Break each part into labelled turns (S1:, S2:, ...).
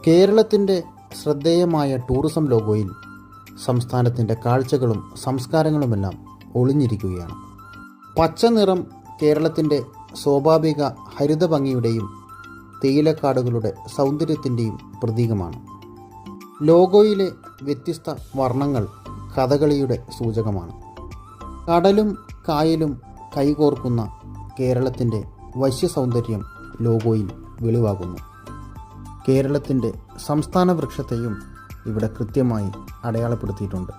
S1: കേരളത്തിൻ്റെ ശ്രദ്ധേയമായ ടൂറിസം ലോഗോയിൽ സംസ്ഥാനത്തിൻ്റെ കാഴ്ചകളും സംസ്കാരങ്ങളുമെല്ലാം ഒളിഞ്ഞിരിക്കുകയാണ്. പച്ച നിറം കേരളത്തിൻ്റെ സ്വാഭാവിക ഹരിതഭംഗിയുടെയും തേയിലക്കാടുകളുടെ സൗന്ദര്യത്തിൻ്റെയും പ്രതീകമാണ്. ലോഗോയിലെ വ്യത്യസ്ത വർണ്ണങ്ങൾ കഥകളിയുടെ സൂചകമാണ്. കടലും കായലും കൈകോർക്കുന്ന കേരളത്തിൻ്റെ വശ്യസൗന്ദര്യം ലോഗോയിൽ വെളിവാകുന്നു. കേരളത്തിൻ്റെ സംസ്ഥാന വൃക്ഷത്തെയും ഇവിടെ കൃത്യമായി അടയാളപ്പെടുത്തിയിട്ടുണ്ട്.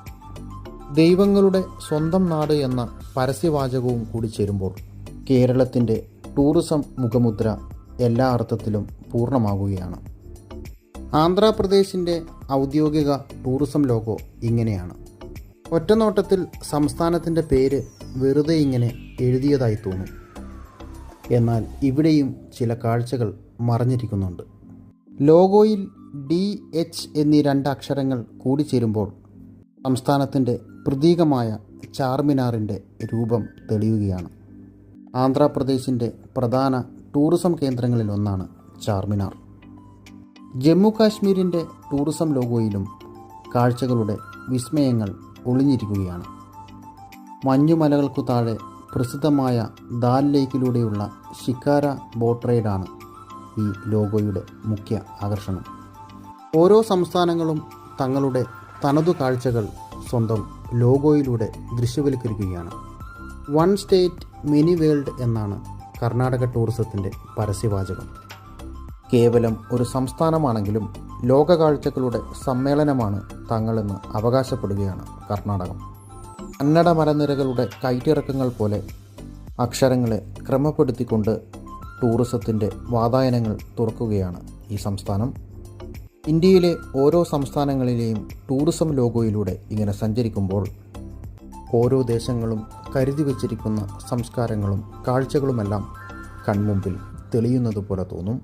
S1: ദൈവങ്ങളുടെ സ്വന്തം നാട് എന്ന പരസ്യവാചകവും കൂടി ചേരുമ്പോൾ കേരളത്തിൻ്റെ ടൂറിസം മുഖമുദ്ര എല്ലാ അർത്ഥത്തിലും പൂർണ്ണമാകുകയാണ്. ആന്ധ്രാപ്രദേശിൻ്റെ ഔദ്യോഗിക ടൂറിസം ലോഗോ ഇങ്ങനെയാണ്. ഒറ്റനോട്ടത്തിൽ സംസ്ഥാനത്തിൻ്റെ പേര് വെറുതെ ഇങ്ങനെ എഴുതിയതായി തോന്നും. എന്നാൽ ഇവിടെയും ചില കാഴ്ചകൾ മറഞ്ഞിരിക്കുന്നുണ്ട്. ലോഗോയിൽ DH എന്നീ 2 അക്ഷരങ്ങൾ കൂടിച്ചേരുമ്പോൾ സംസ്ഥാനത്തിൻ്റെ പ്രതീകമായ ചാർമിനാറിൻ്റെ രൂപം തെളിയുകയാണ്. ആന്ധ്രാപ്രദേശിൻ്റെ പ്രധാന ടൂറിസം കേന്ദ്രങ്ങളിലൊന്നാണ് ചാർമിനാർ. ജമ്മു കാശ്മീരിൻ്റെ ടൂറിസം ലോഗോയിലും കാഴ്ചകളുടെ വിസ്മയങ്ങൾ ഒളിഞ്ഞിരിക്കുകയാണ്. മഞ്ഞുമലകൾക്കു താഴെ പ്രസിദ്ധമായ ദാൽ ലേക്കിലൂടെയുള്ള ഷിക്കാര ബോട്ട് റൈഡാണ് ഈ ലോഗോയുടെ മുഖ്യ ആകർഷണം. ഓരോ സംസ്ഥാനങ്ങളും തങ്ങളുടെ തനതു കാഴ്ചകൾ സ്വന്തം ലോഗോയിലൂടെ ദൃശ്യവൽക്കരിക്കുകയാണ്. വൺ സ്റ്റേറ്റ് മിനി വേൾഡ് എന്നാണ് കർണാടക ടൂറിസത്തിൻ്റെ പരസ്യവാചകം. കേവലം ഒരു സംസ്ഥാനമാണെങ്കിലും ലോക കാഴ്ചകളുടെ സമ്മേളനമാണ് തങ്ങളെന്ന് അവകാശപ്പെടുകയാണ് കർണാടകം. കന്നഡ മലനിരകളുടെ കയറ്റിറക്കങ്ങൾ പോലെ അക്ഷരങ്ങളെ ക്രമപ്പെടുത്തിക്കൊണ്ട് ടൂറിസത്തിൻ്റെ വാതായനങ്ങൾ തുറക്കുകയാണ് ഈ സംസ്ഥാനം. ഇന്ത്യയിലെ ഓരോ സംസ്ഥാനങ്ങളിലെയും ടൂറിസം ലോഗോയിലൂടെ ഇങ്ങനെ സഞ്ചരിക്കുമ്പോൾ ഓരോ ദേശങ്ങളും കരുതി വച്ചിരിക്കുന്ന സംസ്കാരങ്ങളും കാഴ്ചകളുമെല്ലാം കൺമുമ്പിൽ തെളിയുന്നത് പോലെ തോന്നും.